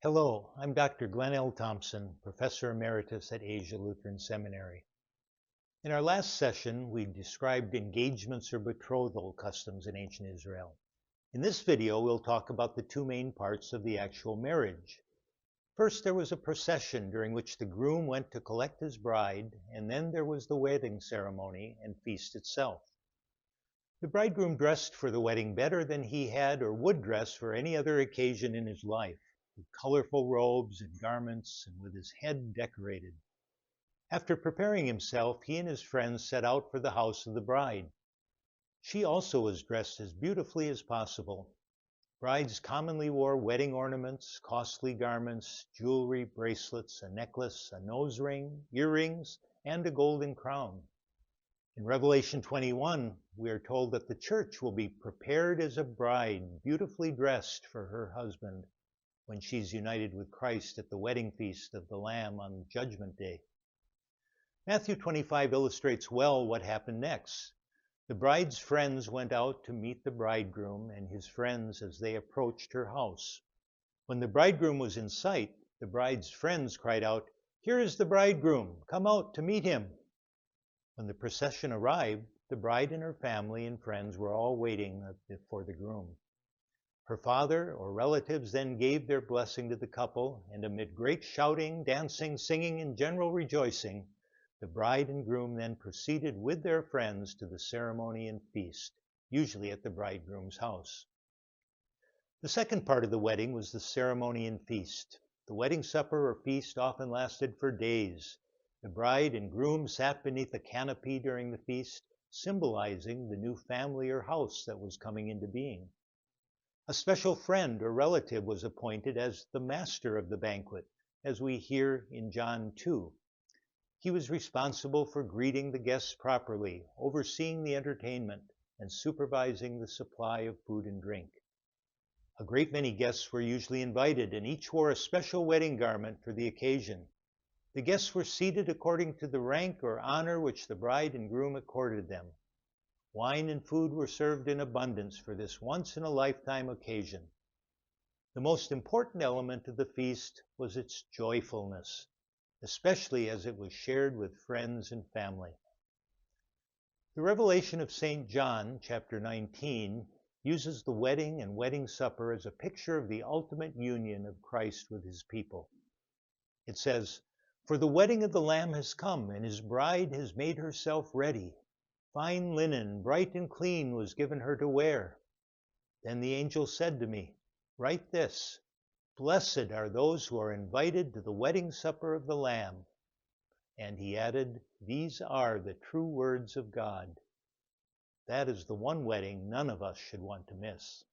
Hello, I'm Dr. Glenn L. Thompson, Professor Emeritus at Asia Lutheran Seminary. In our last session, we described engagements or betrothal customs in ancient Israel. In this video, we'll talk about the two main parts of the actual marriage. First, there was a procession during which the groom went to collect his bride, and then there was the wedding ceremony and feast itself. The bridegroom dressed for the wedding better than he had or would dress for any other occasion in his life, with colorful robes and garments and with his head decorated. After preparing himself, he and his friends set out for the house of the bride. She also was dressed as beautifully as possible. Brides commonly wore wedding ornaments, costly garments, jewelry, bracelets, a necklace, a nose ring, earrings, and a golden crown. In Revelation 21, we are told that the church will be prepared as a bride, beautifully dressed for her husband, when she's united with Christ at the wedding feast of the Lamb on Judgment Day. Matthew 25 illustrates well what happened next. The bride's friends went out to meet the bridegroom and his friends as they approached her house. When the bridegroom was in sight, the bride's friends cried out, "Here is the bridegroom, come out to meet him." When the procession arrived, the bride and her family and friends were all waiting for the groom. Her father or relatives then gave their blessing to the couple, and amid great shouting, dancing, singing, and general rejoicing, the bride and groom then proceeded with their friends to the ceremony and feast, usually at the bridegroom's house. The second part of the wedding was the ceremony and feast. The wedding supper or feast often lasted for days. The bride and groom sat beneath a canopy during the feast, symbolizing the new family or house that was coming into being. A special friend or relative was appointed as the master of the banquet, as we hear in John 2. He was responsible for greeting the guests properly, overseeing the entertainment, and supervising the supply of food and drink. A great many guests were usually invited, and each wore a special wedding garment for the occasion. The guests were seated according to the rank or honor which the bride and groom accorded them. Wine and food were served in abundance for this once-in-a-lifetime occasion. The most important element of the feast was its joyfulness, especially as it was shared with friends and family. The Revelation of St. John, chapter 19, uses the wedding and wedding supper as a picture of the ultimate union of Christ with his people. It says, "For the wedding of the Lamb has come, and his bride has made herself ready. Fine linen, bright and clean, was given her to wear. Then the angel said to me, 'Write this, Blessed are those who are invited to the wedding supper of the Lamb.' And he added, 'These are the true words of God.'" That is the one wedding none of us should want to miss.